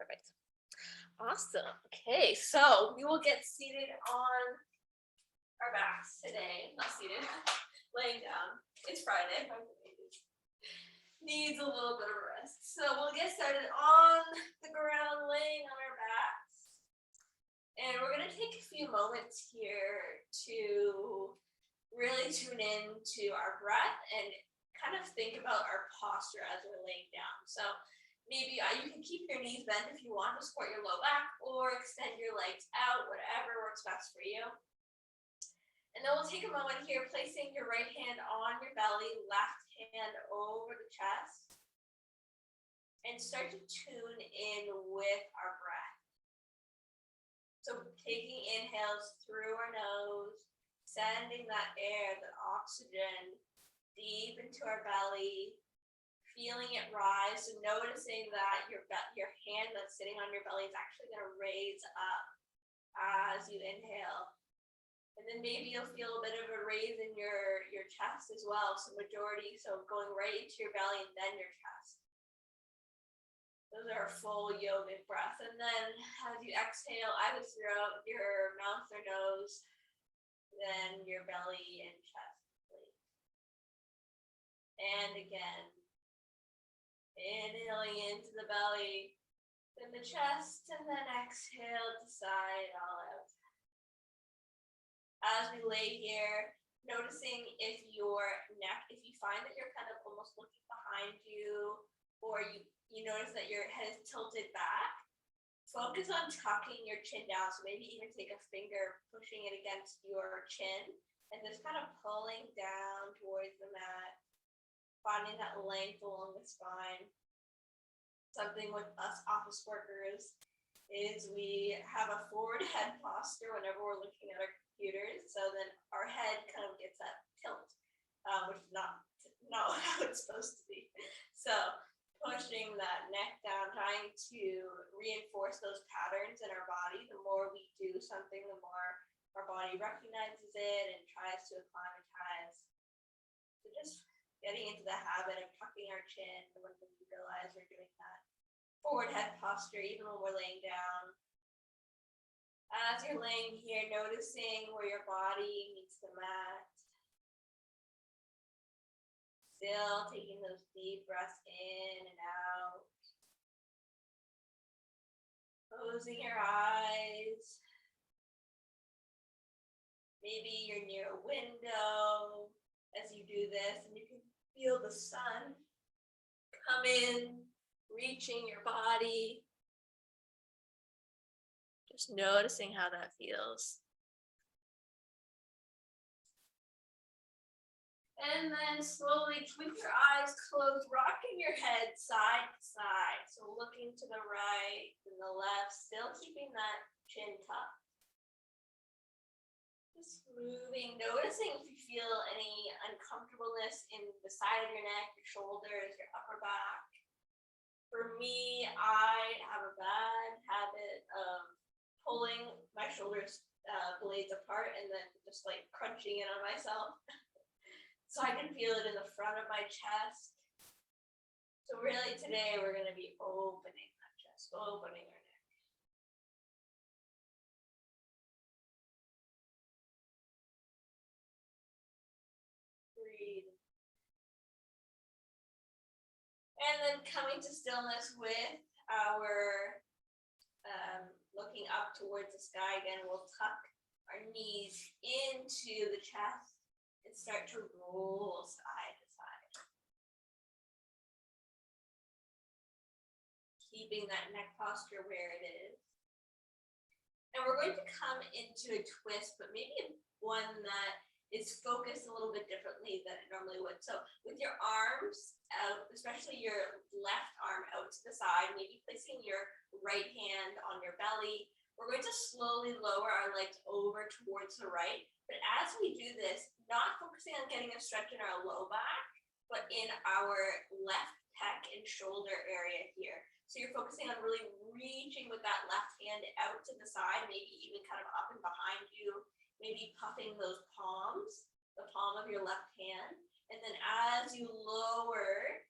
Perfect. Awesome. Okay, so we will get seated on our backs today. Not seated, laying down. It's Friday. My baby needs a little bit of rest. So we'll get started on the ground, laying on our backs. And we're going to take a few moments here to really tune in to our breath and kind of think about our posture as we're laying down. So maybe you can keep your knees bent if you want to support your low back, or extend your legs out, whatever works best for you. And then we'll take a moment here, placing your right hand on your belly, left hand over the chest, and start to tune in with our breath. So taking inhales through our nose, sending that air, that oxygen, deep into our belly, feeling it rise, and noticing that your hand that's sitting on your belly is actually going to raise up as you inhale. And then maybe you'll feel a bit of a raise in your chest as well. So going right into your belly and then your chest. Those are full yogic breaths. And then as you exhale, either throughout your mouth or nose, then your belly and chest. And again, inhaling into the belly, then the chest, and then exhale to side all out. As we lay here, noticing if you find that you're kind of almost looking behind you, or you notice that your head is tilted back, focus on tucking your chin down. So maybe even take a finger, pushing it against your chin, and just kind of pulling down towards the mat, finding that length along the spine. Something with us office workers is we have a forward head posture whenever we're looking at our computers. So then our head kind of gets that tilt, which is not how it's supposed to be. So pushing that neck down, trying to reinforce those patterns in our body. The more we do something, the more our body recognizes it and tries to acclimatize. So just getting into the habit of tucking our chin when we realize we're doing that forward head posture, even when we're laying down. As you're laying here, noticing where your body meets the mat. Still taking those deep breaths in and out. Closing your eyes. Maybe you're near a window as you do this, and you can feel the sun come in, reaching your body. Just noticing how that feels. And then slowly, with your eyes closed, rocking your head side to side. So looking to the right and the left, still keeping that chin tucked. Just moving, noticing if you feel any uncomfortableness in the side of your neck, your shoulders, your upper back. For me, I have a bad habit of pulling my shoulders blades apart and then just like crunching in on myself. So I can feel it in the front of my chest. So really today we're going to be opening that chest, opening our neck. Breathe. And then coming to stillness with our looking up towards the sky again, we'll tuck our knees into the chest and start to roll side to side. Keeping that neck posture where it is. And we're going to come into a twist, but maybe one that is focused a little bit differently than it normally would. So with your arms out, especially your left arm out to the side, maybe placing your right hand on your belly, we're going to slowly lower our legs over towards the right. But as we do this, not focusing on getting a stretch in our low back, but in our left pec and shoulder area here. So you're focusing on really reaching with that left hand out to the side, maybe even kind of up and behind you, maybe puffing those palms, the palm of your left hand. And then as you lower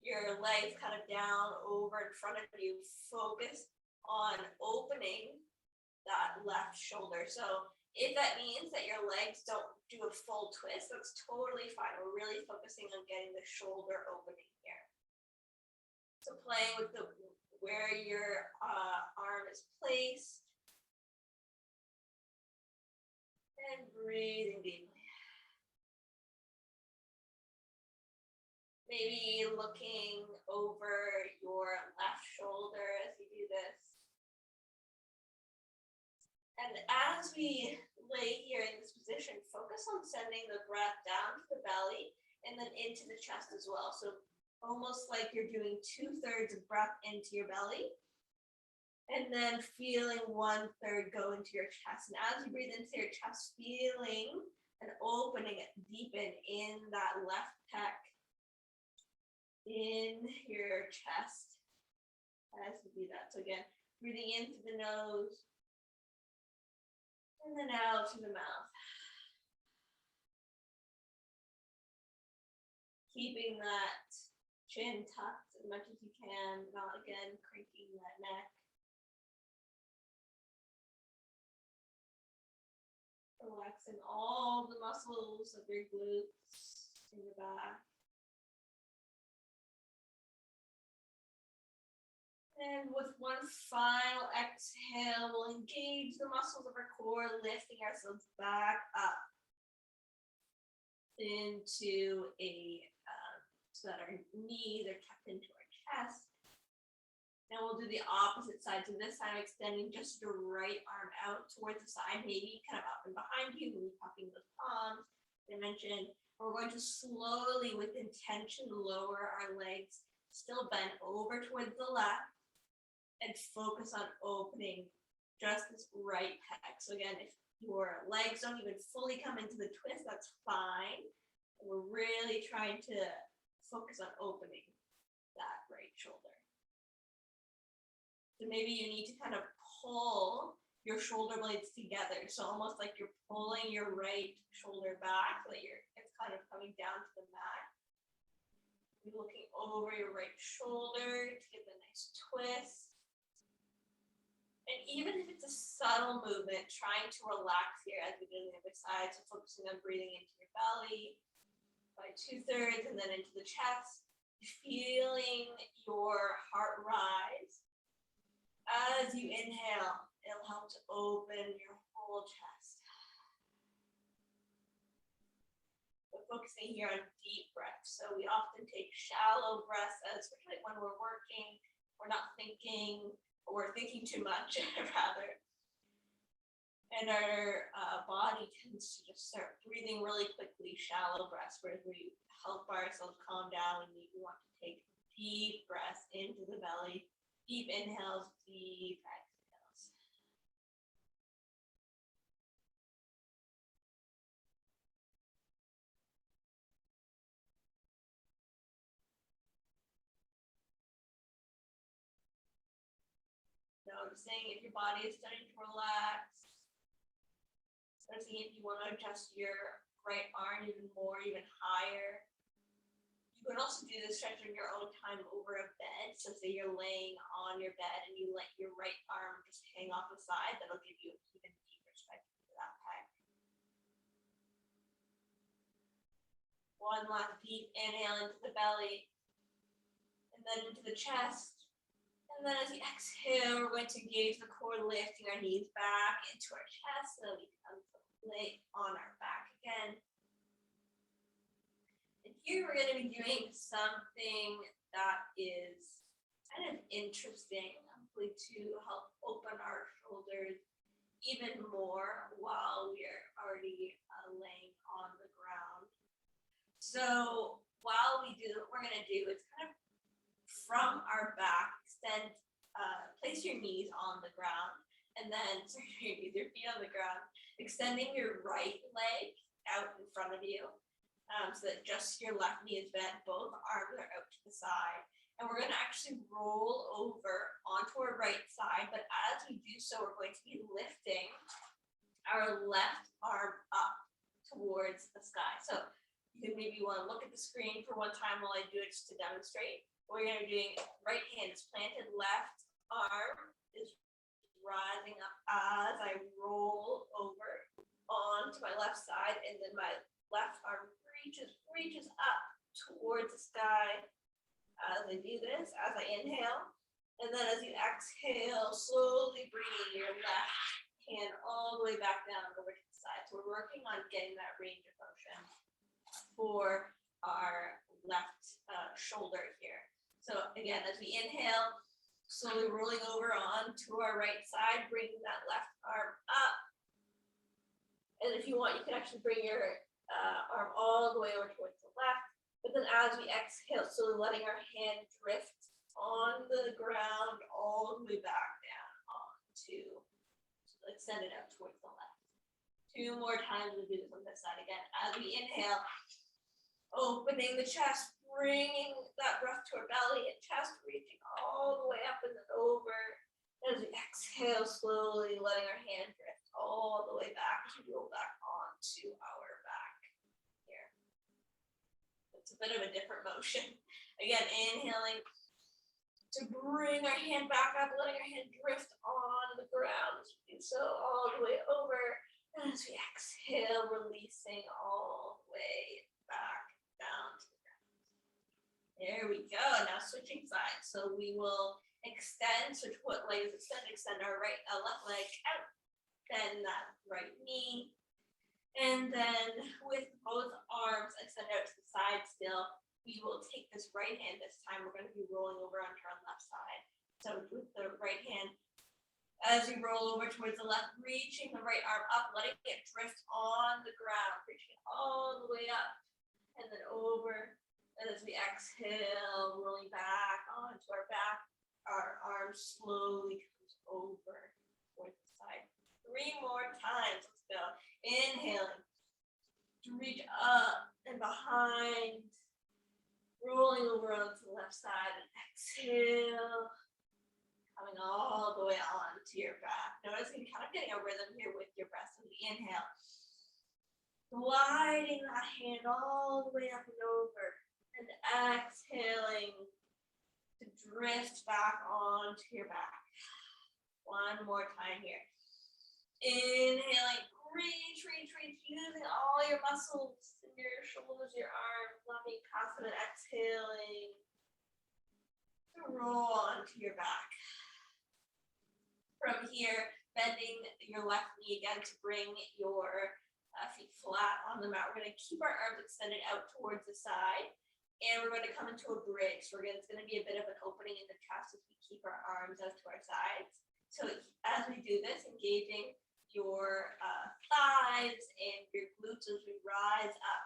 your legs kind of down over in front of you. Focus on opening that left shoulder. So if that means that your legs don't do a full twist, that's totally fine. We're really focusing on getting the shoulder opening here. So playing with the where your arm is placed and breathing deeply. Maybe looking over your left shoulder as you do this. And as we lay here in this position, focus on sending the breath down to the belly and then into the chest as well. So almost like you're doing 2/3 of breath into your belly and then feeling 1/3 go into your chest. And as you breathe into your chest, feeling and opening it, deepen in that left pec, in your chest as you do that. So again, breathing in through the nose and then out through the mouth. Keeping that chin tucked as much as you can, not again cranking that neck. Relaxing all the muscles of your glutes in the back. And with one final exhale, we'll engage the muscles of our core, lifting ourselves back up into so that our knees are tucked into our chest. And we'll do the opposite side. So this time extending just your right arm out towards the side, maybe kind of up and behind you, maybe tucking those palms. As I mentioned, we're going to slowly, with intention, lower our legs, still bend over towards the left, and focus on opening just this right pec. So again, if your legs don't even fully come into the twist, that's fine. We're really trying to focus on opening that right shoulder. So maybe you need to kind of pull your shoulder blades together. So almost like you're pulling your right shoulder back, so that it's kind of coming down to the mat. You're looking over your right shoulder to get the nice twist. And even if it's a subtle movement, trying to relax here as we do on the other side. So focusing on breathing into your belly by 2/3 and then into the chest. Feeling your heart rise. As you inhale, it'll help to open your whole chest. We're focusing here on deep breaths. So we often take shallow breaths, especially when we're working, we're not thinking, or we're thinking too much, rather. And our body tends to just start breathing really quickly, shallow breaths, where we help ourselves calm down and we want to take deep breaths into the belly. Deep inhales, deep exhales. Noticing if your body is starting to relax. Noticing if you want to adjust your right arm even more, even higher. You can also do this stretch on your own time over a bed. So say you're laying on your bed and you let your right arm just hang off the side. That'll give you an even deeper stretch into that pec. One last deep inhale into the belly. And then into the chest. And then as you exhale, we're going to engage the core, lifting our knees back into our chest. So we come to lay on our back again. Here we're going to be doing something that is kind of interesting, hopefully to help open our shoulders even more while we're already laying on the ground. So while we do what we're going to do, it's kind of from our back, place your knees on the ground, and then your feet on the ground, extending your right leg out in front of you. So that just your left knee is bent, both arms are out to the side. And we're going to actually roll over onto our right side, but as we do so, we're going to be lifting our left arm up towards the sky. So you can maybe want to look at the screen for one time while I do it just to demonstrate. We're going to be doing right hand is planted, left arm is rising up as I roll over onto my left side, and then my left arm reaches up towards the sky as I do this, as I inhale. And then as you exhale, slowly bringing your left hand all the way back down over to the side. So we're working on getting that range of motion for our left shoulder here. So again, as we inhale, slowly rolling over onto our right side, bringing that left arm up. And if you want, you can actually bring your arm all the way over towards the left. But then as we exhale, slowly letting our hand drift on the ground all the way back down onto, extend it out towards the left. 2 more times. We'll do this on this side again. As we inhale, opening the chest, bringing that breath to our belly and chest, reaching all the way up and then over. As we exhale, slowly letting our hand drift all the way back as we roll back onto our back here. It's a bit of a different motion. Again, inhaling to bring our hand back up, letting our hand drift on the ground as we do so all the way over. And as we exhale, releasing all the way back down to the ground. There we go. Now switching sides. So we will extend, switch foot legs, extend our left leg out, then that right knee. And then with both arms extend out to the side still, we will take this right hand. This time we're going to be rolling over onto our left side. So with the right hand, as we roll over towards the left, reaching the right arm up, letting it drift on the ground, reaching all the way up and then over. And as we exhale, rolling back onto our back, our arm slowly comes over towards the side. 3 more times. Let's go. Inhaling to reach up and behind, rolling over onto the left side, and exhale, coming all the way onto your back. Noticing kind of getting a rhythm here with your breath. So we inhale, gliding that hand all the way up and over, and exhaling to drift back onto your back. 1 more time here. Inhaling, reach, using all your muscles in your shoulders, your arms, loving, passive, and exhaling to roll onto your back. From here, bending your left knee again to bring your feet flat on the mat. We're going to keep our arms extended out towards the side, and we're going to come into a bridge. So it's going to be a bit of an opening in the chest as we keep our arms out to our sides. So as we do this, engaging your thighs and your glutes as we rise up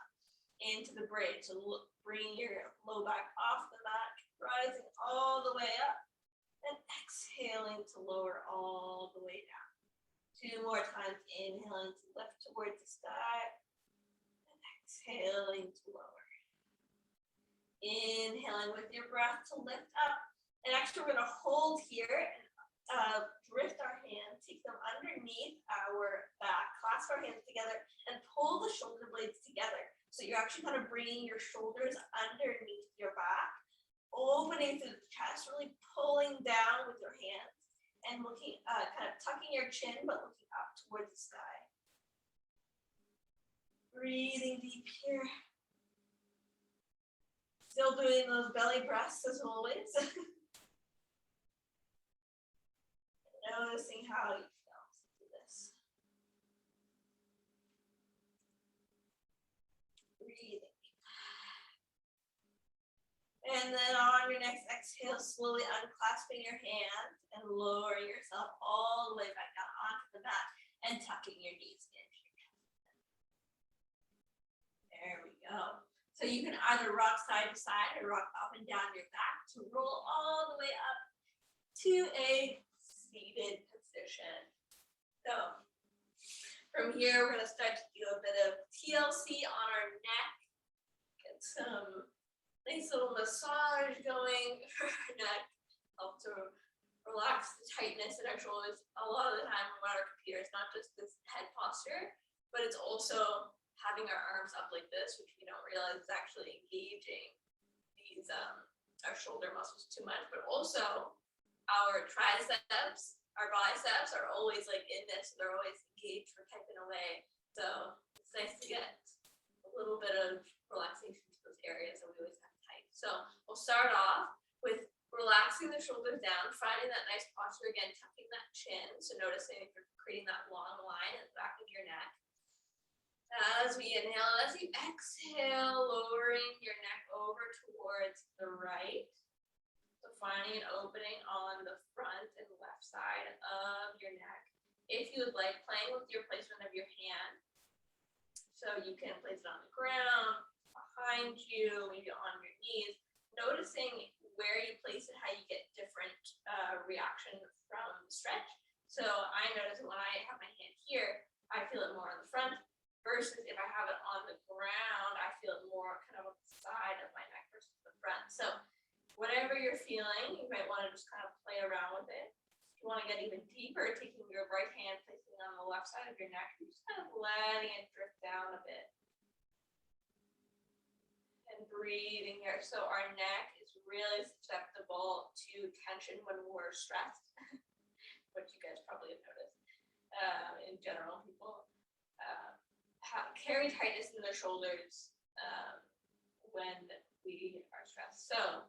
into the bridge. So bring your low back off the mat, rising all the way up, and exhaling to lower all the way down. 2 more times. Inhaling to lift towards the sky, and exhaling to lower. Inhaling with your breath to lift up, and actually we're going to hold here and drift our hands, take them underneath our back, clasp our hands together, and pull the shoulder blades together. So you're actually kind of bringing your shoulders underneath your back, opening through the chest, really pulling down with your hands, and looking, kind of tucking your chin, but looking up towards the sky. Breathing deep here. Still doing those belly breaths as always. Noticing how you feel through this. Breathing. And then on your next exhale, slowly unclasping your hands and lowering yourself all the way back down onto the mat and tucking your knees into your chest. There we go. So you can either rock side to side or rock up and down your back to roll all the way up to a seated position. So from here, we're going to start to do a bit of TLC on our neck. Get some nice little massage going for our neck. Help to relax the tightness in our shoulders. A lot of the time on our computer, it's not just this head posture, but it's also having our arms up like this, which we don't realize is actually engaging these our shoulder muscles too much, but also our triceps, our biceps are always like in this, they're always engaged or typing away. So it's nice to get a little bit of relaxation to those areas that we always have tight. So we'll start off with relaxing the shoulders down, finding that nice posture again, tucking that chin. So noticing if you're creating that long line at the back of your neck. As we inhale, as you exhale, lowering your neck over towards the right. So finding an opening on the front and left side of your neck. If you would like, playing with your placement of your hand. So you can place it on the ground, behind you, maybe on your knees. Noticing where you place it, how you get different reaction from the stretch. So I notice when I have my hand here, I feel it more on the front. Versus if I have it on the ground, I feel it more kind of on the side of my neck versus the front. So whatever you're feeling, you might want to just kind of play around with it. If you want to get even deeper, taking your right hand, placing it on the left side of your neck, you're just kind of letting it drift down a bit. And breathing here. So our neck is really susceptible to tension when we're stressed, which you guys probably have noticed. In general, people carry tightness in their shoulders when we are stressed. So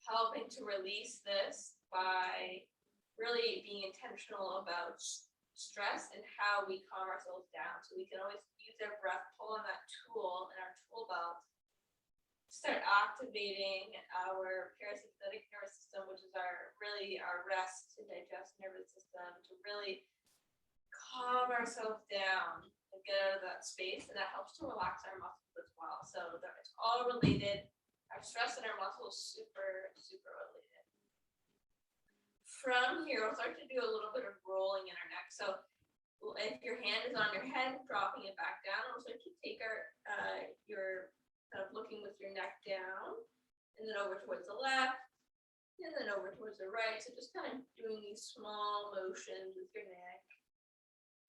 helping to release this by really being intentional about stress and how we calm ourselves down. So we can always use our breath, pull on that tool in our tool belt, start activating our parasympathetic nervous system, which is our rest and digest nervous system, to really calm ourselves down and get out of that space, and that helps to relax our muscles as well. So it's all related. Our stress and our muscles super, super related. From here, we'll start to do a little bit of rolling in our neck. So if your hand is on your head, dropping it back down, we'll start to take your kind of looking with your neck down, and then over towards the left, and then over towards the right. So just kind of doing these small motions with your neck,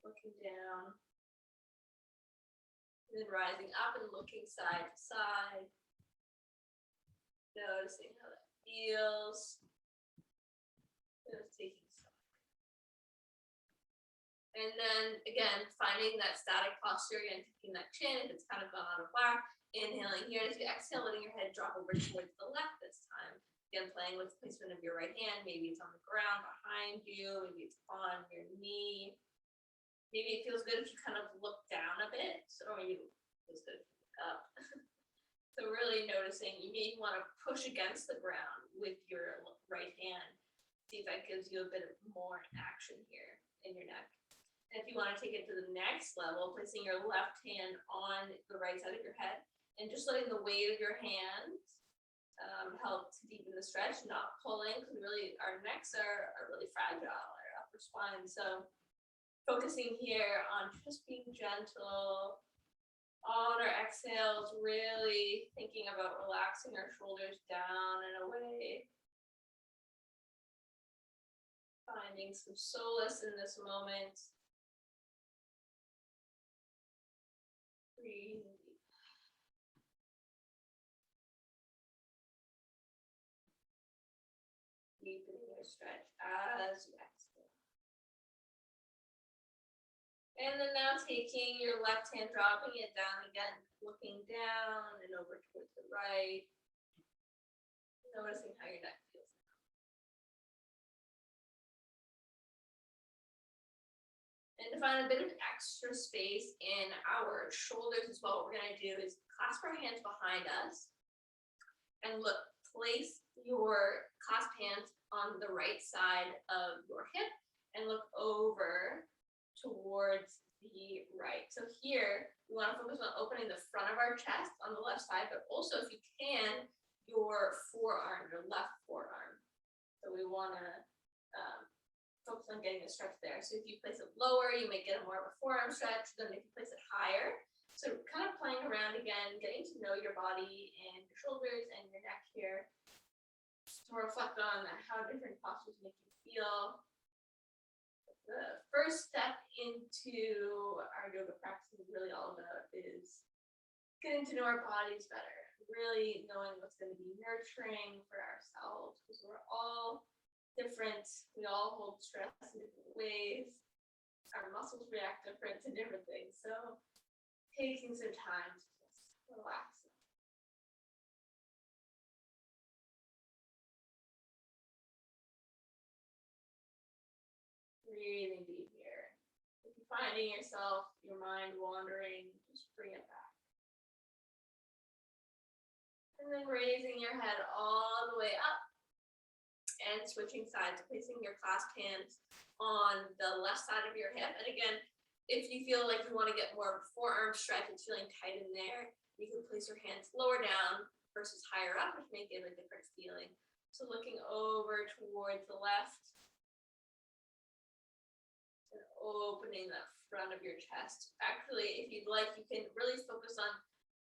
looking down. And then rising up and looking side to side. Noticing how that feels. Just taking stock. And then again, finding that static posture, again, taking that chin if it's kind of gone out of whack. Inhaling here as you exhale, letting your head drop over towards the left this time. Again, playing with the placement of your right hand. Maybe it's on the ground behind you. Maybe it's on your knee. Maybe it feels good if you kind of look down a bit, or maybe it feels good if you look up. So really noticing, you may want to push against the ground with your right hand. See if that gives you a bit more action here in your neck. And if you want to take it to the next level, placing your left hand on the right side of your head, and just letting the weight of your hands help to deepen the stretch, not pulling, because really our necks are really fragile, our upper spine. So focusing here on just being gentle on our exhales, really thinking about relaxing our shoulders down and away. Finding some solace in this moment. Breathe. Deepening your stretch as you exhale. And then now taking your left hand, dropping it down again, looking down and over towards the right. Noticing how your neck feels now. And to find a bit of extra space in our shoulders as well, what we're going to do is clasp our hands behind us and place your clasped hands on the right side of your hip and look over towards the right. So here, we want to focus on opening the front of our chest on the left side, but also if you can, your forearm, your left forearm. So we want to focus on getting the stretch there. So if you place it lower, you may get more of a forearm stretch than if you place it higher. So kind of playing around again, getting to know your body and your shoulders and your neck here. To reflect on how different postures make you feel. The first step into our yoga practice is really all about is getting to know our bodies better, really knowing what's going to be nurturing for ourselves, because we're all different. We all hold stress in different ways. Our muscles react different to different things. So taking some time to just relax. Breathing deep here. If you're finding yourself, your mind wandering, just bring it back. And then raising your head all the way up and switching sides, placing your clasped hands on the left side of your hip. And again, if you feel like you want to get more forearm stretch, it's feeling tight in there, you can place your hands lower down versus higher up, which may give a different feeling. So looking over towards the left, and opening the front of your chest. Actually, if you'd like, you can really focus on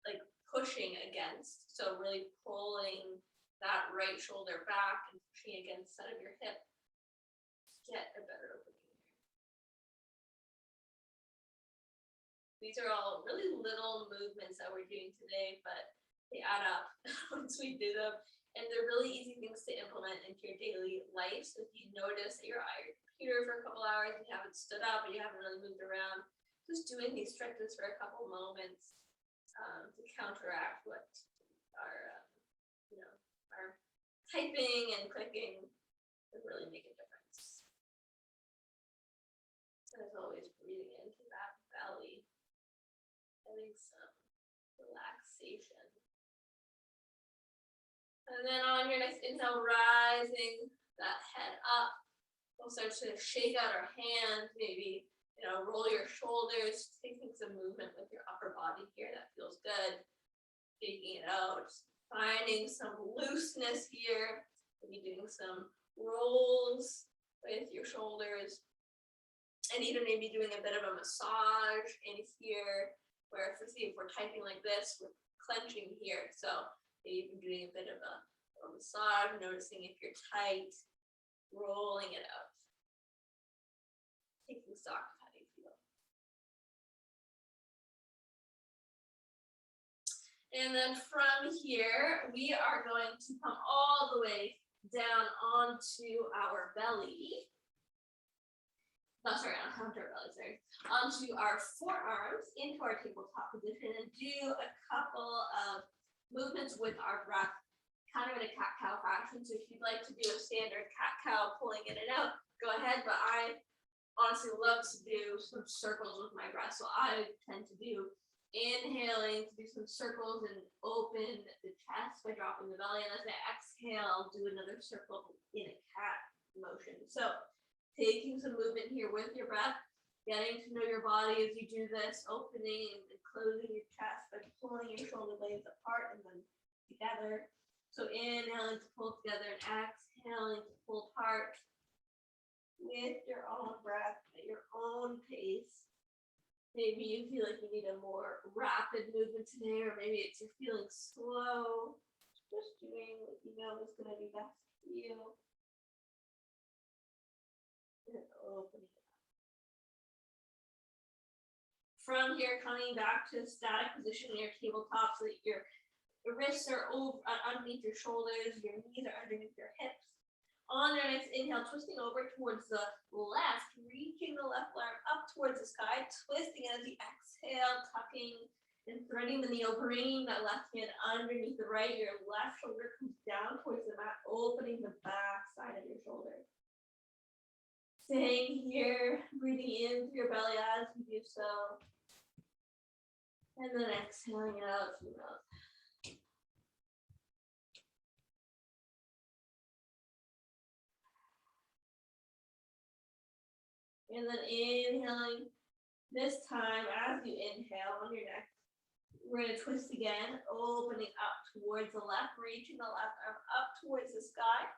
like pushing against. So really pulling that right shoulder back and pushing against the side of your hip. Get a better opening here. These are all really little movements that we're doing today, but they add up once we do them. And they're really easy things to implement into your daily life. So if you notice that you're at your computer for a couple hours and you haven't stood up or you haven't really moved around, just doing these stretches for a couple moments to counteract what our, our typing and clicking would really make a difference. And as always, breathing into that belly, getting some relaxation. And then on your next inhale, rising that head up. We'll start to shake out our hands, maybe, roll your shoulders, taking some movement with your upper body here. That feels good. Shaking it out, finding some looseness here. Maybe doing some rolls with your shoulders. And even maybe doing a bit of a massage in here, where if we're typing like this, we're clenching here. So maybe even doing a bit of a massage, noticing if you're tight, rolling it out. Taking stock of how you feel. And then from here, we are going to come all the way down onto our belly. Onto our forearms into our tabletop position and do a couple of movements with our breath, kind of in a cat-cow fashion. So if you'd like to do a standard cat-cow pulling in and out, go ahead. But I honestly love to do some circles with my breath. So I tend to do inhaling to do some circles and open the chest by dropping the belly. And as I exhale, do another circle in a cat motion. So taking some movement here with your breath, getting to know your body as you do this, opening and closing your chest by pulling your shoulder blades apart and then together. So inhaling to pull together and exhaling to pull apart with your own breath at your own pace. Maybe you feel like you need a more rapid movement today, or maybe it's you're feeling slow. Just doing what you know is going to be best for you. And opening it up. From here, coming back to a static position in your tabletop so that your wrists are underneath your shoulders, your knees are underneath your hips. On your next inhale, twisting over towards the left, reaching the left arm up towards the sky, twisting as you exhale, tucking and threading the needle, bringing that left hand underneath the right. Your left shoulder comes down towards the mat, opening the back side of your shoulder. Staying here, breathing in through your belly as you do so. And then exhaling it out through the mouth. And then inhaling. This time, as you inhale on your neck, we're going to twist again, opening up towards the left, reaching the left arm up towards the sky.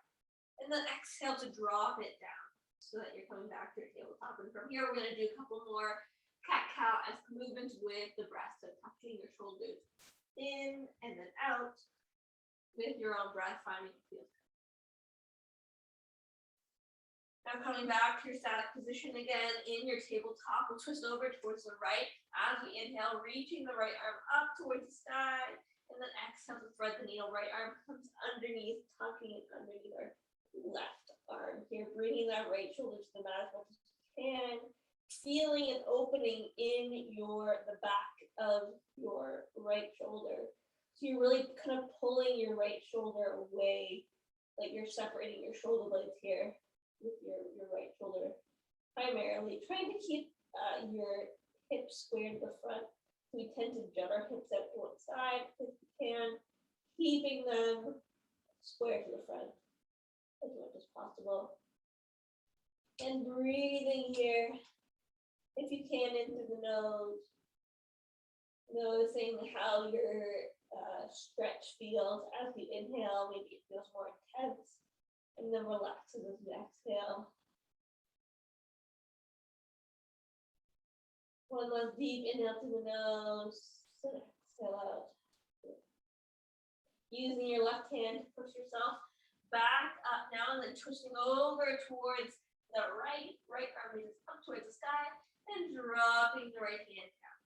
And then exhale to drop it down so that you're coming back to your tabletop. And from here, we're going to do a couple more cat-cow-esque movements with the breath. So tucking your shoulders in and then out with your own breath, finding it feels good. Now coming back to your static position again in your tabletop, we'll twist over towards the right as we inhale, reaching the right arm up towards the sky. And then exhale to thread the needle. Right arm comes underneath, tucking it underneath our left arm here, bringing that right shoulder to the mat as much as you can. Feeling an opening in the back of your right shoulder. So you're really kind of pulling your right shoulder away, like you're separating your shoulder blades here with your right shoulder. Primarily trying to keep your hips square to the front. We tend to jut our hips out to one side if we can, keeping them square to the front as much as possible. And breathing here, if you can, in through the nose. Noticing how your stretch feels as you inhale. Maybe it feels more intense. And then relaxing as you exhale. One last deep inhale to the nose, and exhale out. Using your left hand to push yourself back up now, and then twisting over towards the right arm raises up towards the sky, and dropping the right hand down.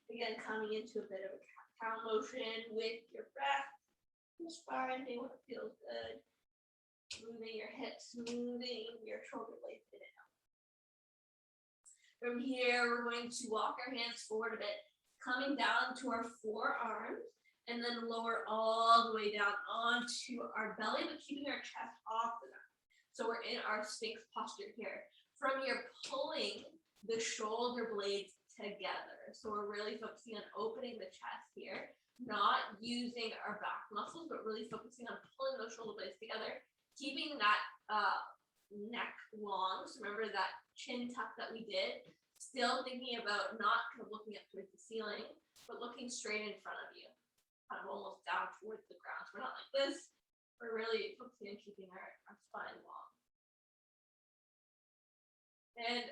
Again, coming into a bit of a cat-cow motion with your breath. Inspiring what feels good. Moving your hips, moving your shoulder blades in and out. From here, we're going to walk our hands forward a bit, coming down to our forearms, and then lower all the way down onto our belly, but keeping our chest off the mat. So we're in our Sphinx posture here. From here, pulling the shoulder blades together. So we're really focusing on opening the chest here, not using our back muscles, but really focusing on pulling those shoulder blades together, keeping that neck long. So remember that chin tuck that we did, still thinking about not kind of looking up towards the ceiling, but looking straight in front of you, kind of almost down towards the ground. So we're not like this, we're really focusing on keeping our spine long. And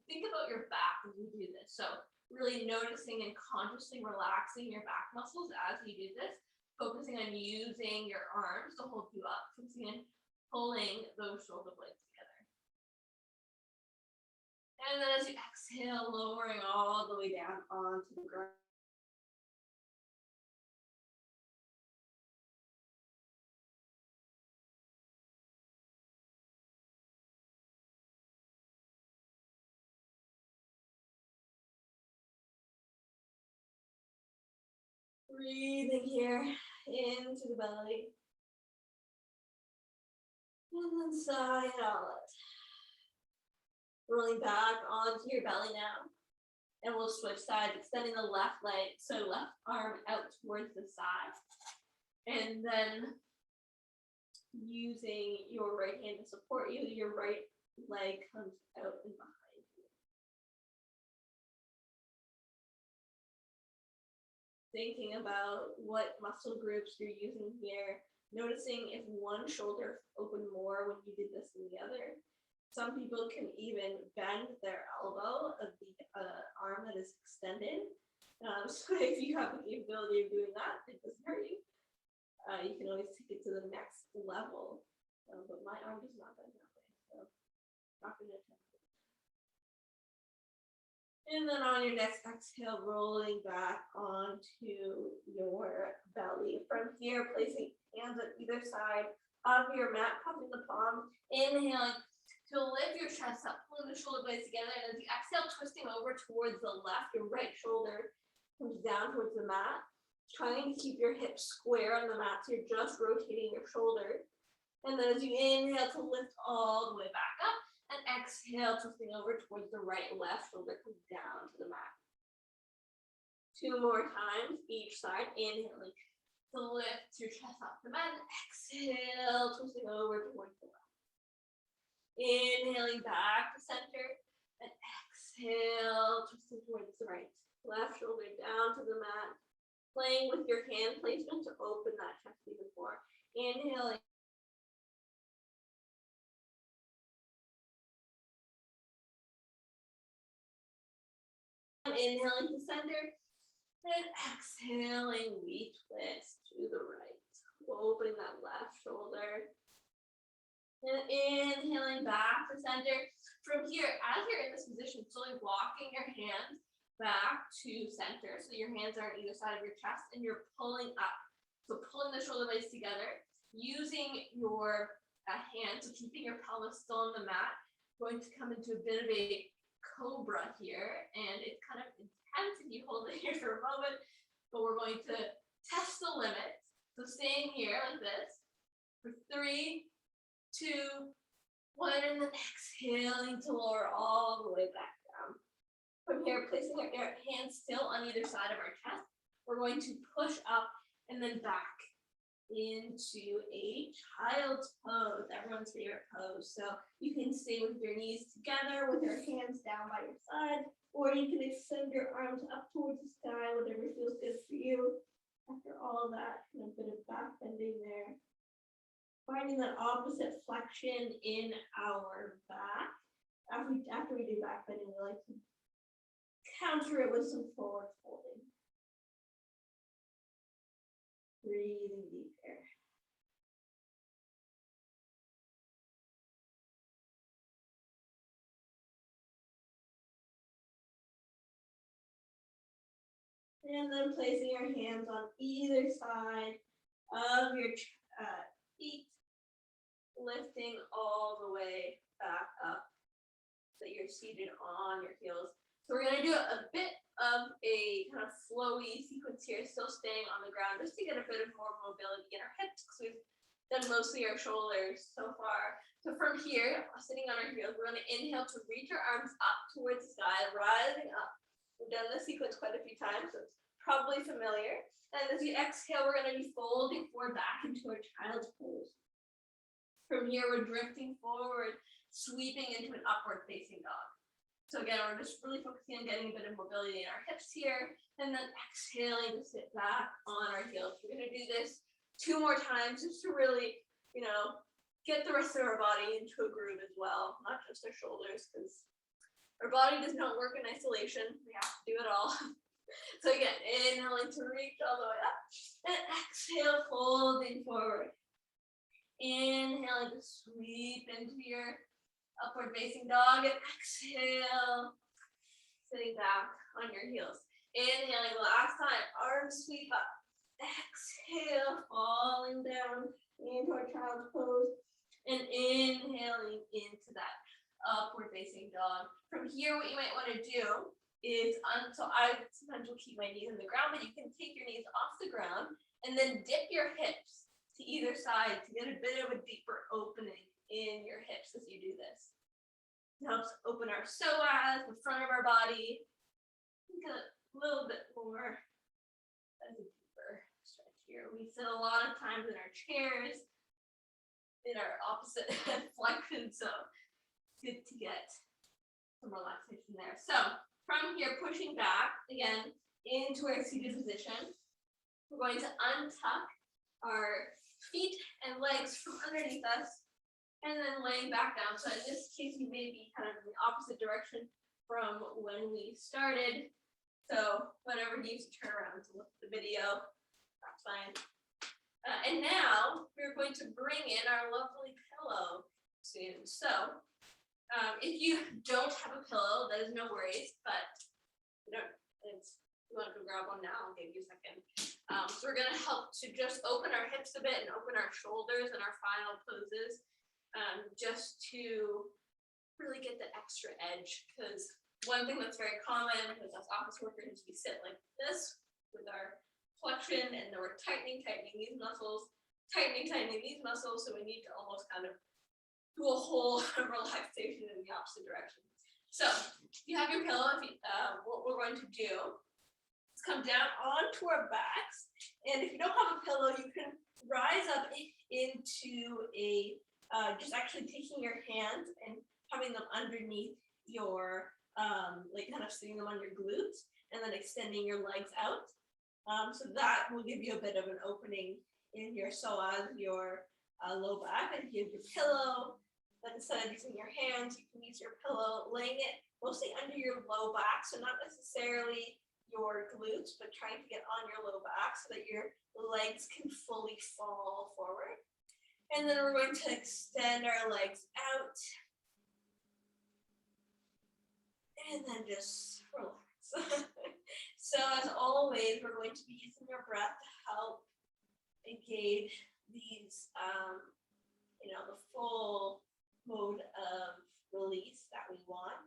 think about your back as you do this. So really noticing and consciously relaxing your back muscles as you do this, focusing on using your arms to hold you up, focusing on pulling those shoulder blades together. And then as you exhale, lowering all the way down onto the ground. Breathing here into the belly. And then sigh it all out. Rolling back onto your belly now. And we'll switch sides, extending the left leg, so left arm out towards the side. And then using your right hand to support you, your right leg comes out and behind you. Thinking about what muscle groups you're using here, noticing if one shoulder opened more when you did this than the other. Some people can even bend their elbow of the arm that is extended. So if you have the capability of doing that, it doesn't hurt you. You can always take it to the next level. But my arm does not bend that way, so I'm not going to attempt it. And then on your next exhale, rolling back onto your belly. From here, placing hands on either side of your mat, cupping the palm, inhaling to lift your chest up, pulling the shoulder blades together, and as you exhale, twisting over towards the left, your right shoulder comes down towards the mat, trying to keep your hips square on the mat, so you're just rotating your shoulder. And then as you inhale to lift all the way back up, and exhale, twisting over towards the right, left shoulder comes down to the mat. 2 more times, each side, inhaling to lift your chest off the mat, and exhale, twisting over towards the left. Inhaling back to center, and exhale, twisting towards the right. Left shoulder down to the mat, playing with your hand placement to open that chest even more. Inhaling. Inhaling to center, and exhaling, we twist to the right. Opening that left shoulder. And inhaling back to center. From here, as you're in this position, slowly walking your hands back to center. So your hands are on either side of your chest and you're pulling up. So pulling the shoulder blades together, using your hands, so keeping your pelvis still on the mat. Going to come into a bit of a cobra here, and it's kind of intense if you hold it here for a moment, but we're going to test the limit. So staying here like this for 3, 2, 1, and then exhaling to lower all the way back down. From here, placing our hands still on either side of our chest, we're going to push up and then back into a child's pose, everyone's favorite pose. So you can stay with your knees together with your hands down by your side, or you can extend your arms up towards the sky, whatever feels good for you. After all that, a bit of back bending there. Finding that opposite flexion in our back. After we do back bending, we like to counter it with some forward folding. Breathing deep here. And then placing your hands on either side of your feet, lifting all the way back up so you're seated on your heels. So we're going to do a bit of a kind of flowy sequence here, still staying on the ground, just to get a bit of more mobility in our hips, because we've done mostly our shoulders so far. So from here, sitting on our heels, we're going to inhale to reach our arms up towards the sky, rising up. We've done this sequence quite a few times, so it's probably familiar. And as you exhale, we're going to be folding forward back into our child's pose. From here, we're drifting forward, sweeping into an upward facing dog. So again, we're just really focusing on getting a bit of mobility in our hips here, and then exhaling to sit back on our heels. We're going to do this 2 more times just to really, get the rest of our body into a groove as well, not just our shoulders, because our body does not work in isolation. We have to do it all. So again, inhaling to reach all the way up, and exhale, folding forward. Inhaling to sweep into your upward facing dog, and exhale, sitting back on your heels. Inhaling last time, arms sweep up. Exhale, falling down into our child's pose, and inhaling into that upward facing dog. From here, what you might want to do is, so I sometimes will keep my knees on the ground, but you can take your knees off the ground and then dip your hips to either side to get a bit of a deeper opening in your hips as you do this. It helps open our psoas, the front of our body. Get a little bit more as a deeper stretch here. We sit a lot of times in our chairs, in our opposite flexion, so it's good to get some relaxation there. So from here, pushing back again into our seated position, we're going to untuck our feet and legs from underneath us, and then laying back down. So in this case, you may be kind of in the opposite direction from when we started. So whatever needs to turn around to look at the video, that's fine. And now we're going to bring in our lovely pillow soon. So if you don't have a pillow, that is no worries, but if you want to go grab one now, I'll give you a second. So we're going to help to just open our hips a bit and open our shoulders in our final poses, just to really get the extra edge. Because one thing that's very common with us office workers is we sit like this with our flexion, and then we're tightening these muscles, tightening these muscles. So we need to almost kind of do a whole relaxation in the opposite direction. So if you have your pillow, what we're going to do is come down onto our backs. And if you don't have a pillow, you can rise up into a, just actually taking your hands and having them underneath your, like kind of sitting them on your glutes, and then extending your legs out. So that will give you a bit of an opening in your psoas, your low back. And if you have your pillow, but instead of using your hands, you can use your pillow, laying it mostly under your low back, so not necessarily your glutes, but trying to get on your low back so that your legs can fully fall forward. And then we're going to extend our legs out. And then just relax. So as always, we're going to be using our breath to help engage these, the full mode of release that we want.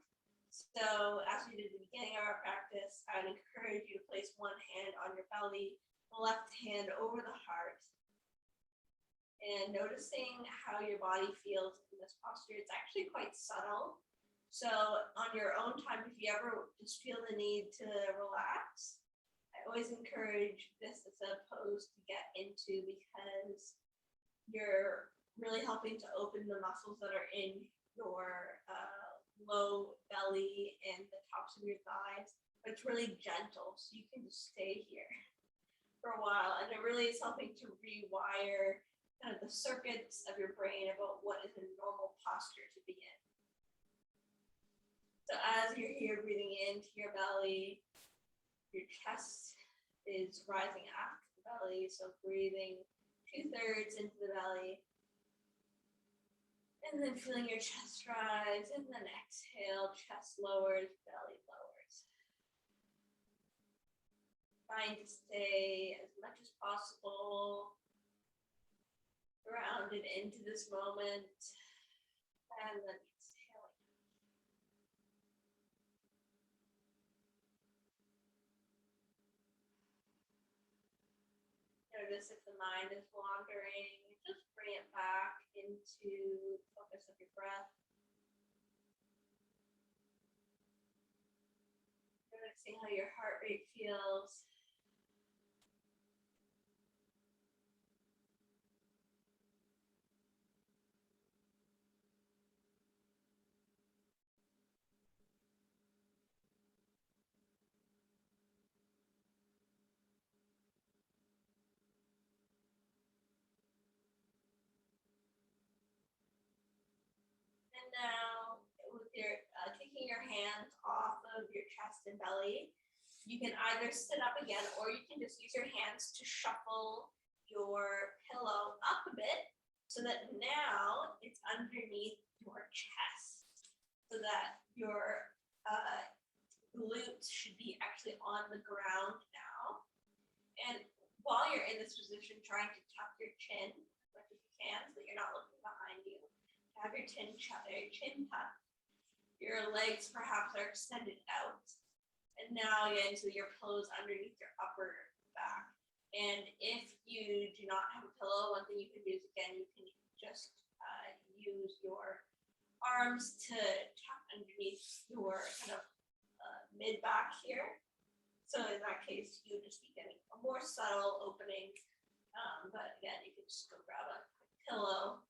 So as we did at the beginning of our practice, I would encourage you to place one hand on your belly, the left hand over the heart, and noticing how your body feels in this posture. It's actually quite subtle. So on your own time, if you ever just feel the need to relax, I always encourage this as a pose to get into, because you're really helping to open the muscles that are in your low belly and the tops of your thighs. But it's really gentle, so you can just stay here for a while. And it really is helping to rewire kind of the circuits of your brain about what is a normal posture to be in. So as you're here breathing into your belly, your chest is rising after the belly. So breathing 2/3 into the belly. And then feeling your chest rise, and then exhale, chest lowers, belly lowers. Trying to stay as much as possible grounded into this moment, and then exhaling. Notice if the mind is wandering, just bring it back into focus of your breath. Noticing how your heart rate feels. And now, with your taking your hands off of your chest and belly, you can either sit up again, or you can just use your hands to shuffle your pillow up a bit, so that now it's underneath your chest, so that your glutes should be actually on the ground now. And while you're in this position, trying to tuck your chin as much as you can, so that you're not looking behind you. Have your chin tucked. Your legs perhaps are extended out. And now again, so your pillow is underneath your upper back. And if you do not have a pillow, one thing you can do is, again, you can just use your arms to tuck underneath your kind of mid back here. So in that case, you just be getting a more subtle opening. But again, you can just go grab a pillow.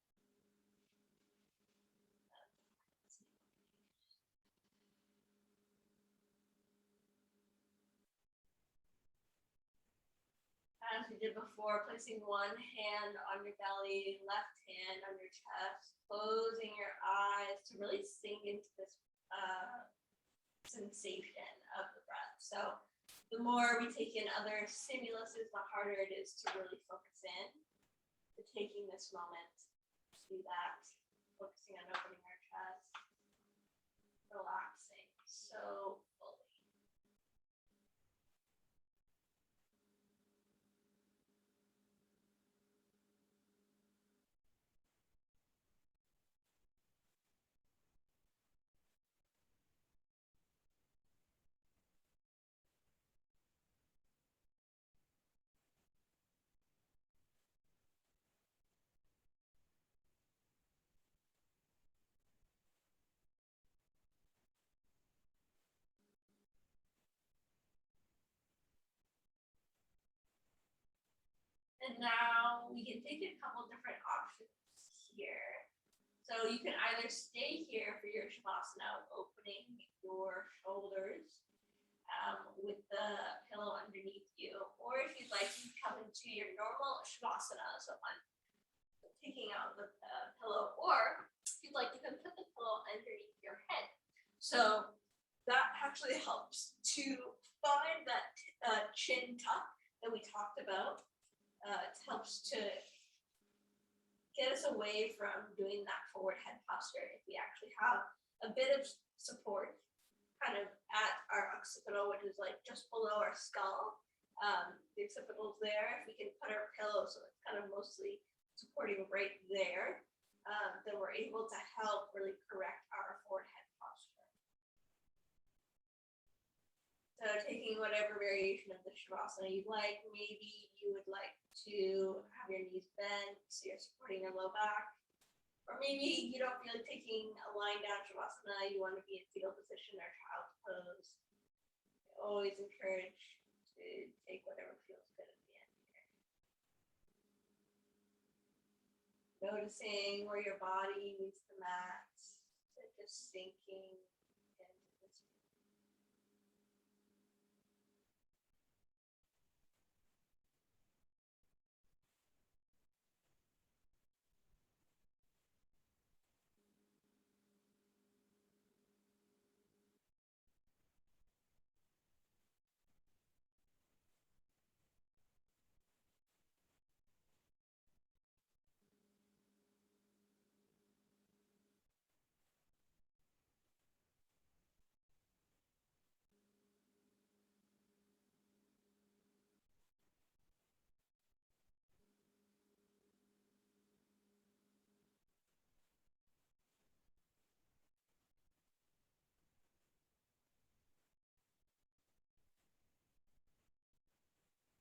As we did before, placing one hand on your belly, left hand on your chest, closing your eyes to really sink into this sensation of the breath. So the more we take in other stimuluses, the harder it is to really focus in. So taking this moment to do that, focusing on opening our chest, relaxing so fully. And now we can take a couple different options here. So you can either stay here for your Shavasana, opening your shoulders with the pillow underneath you. Or if you'd like, you come into your normal Shavasana, so I'm taking out the pillow. Or if you'd like, you can put the pillow underneath your head. So that actually helps to find that chin tuck that we talked about. It helps to get us away from doing that forward head posture if we actually have a bit of support kind of at our occipital, which is like just below our skull. The occipital's there. If we can put our pillow so it's kind of mostly supporting right there, then we're able to help really correct our forehead posture. So taking whatever variation of the Shavasana you'd like, maybe you would like to have your knees bent so you're supporting your low back. Or maybe you don't feel like taking a lying down Shavasana, you want to be in fetal position or child's pose. I always encourage to take whatever feels good at the end here. Noticing where your body meets the mat, so just sinking into this.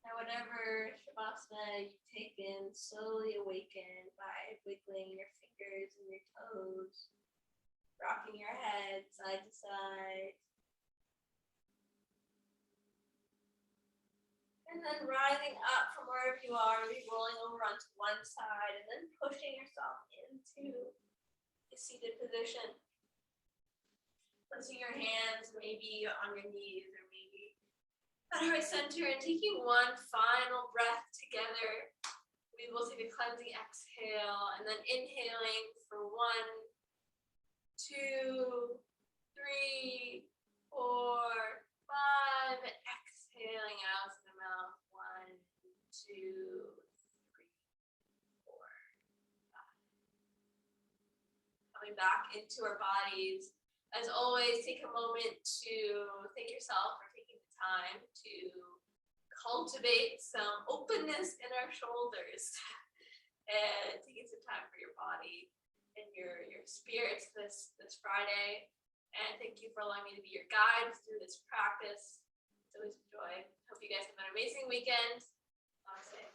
Now, whatever Shavasana you've taken, slowly awaken by wiggling your fingers and your toes, rocking your head side to side. And then rising up from wherever you are, maybe rolling over onto one side and then pushing yourself into a seated position. Placing your hands maybe on your knees or maybe at heart center and taking one final breath together. We will take a cleansing exhale and then inhaling for 1, 2, 3, 4, 5, and exhaling out of the mouth. 1, 2, 3, 4, 5. Coming back into our bodies. As always, take a moment to thank yourself for taking the time to cultivate some openness in our shoulders and taking some time for your body and your spirits this Friday. And thank you for allowing me to be your guide through this practice. It's always a joy. Hope you guys have an amazing weekend. Namaste.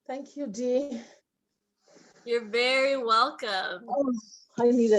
Thank you, Dee. You're very welcome. Oh, I need it.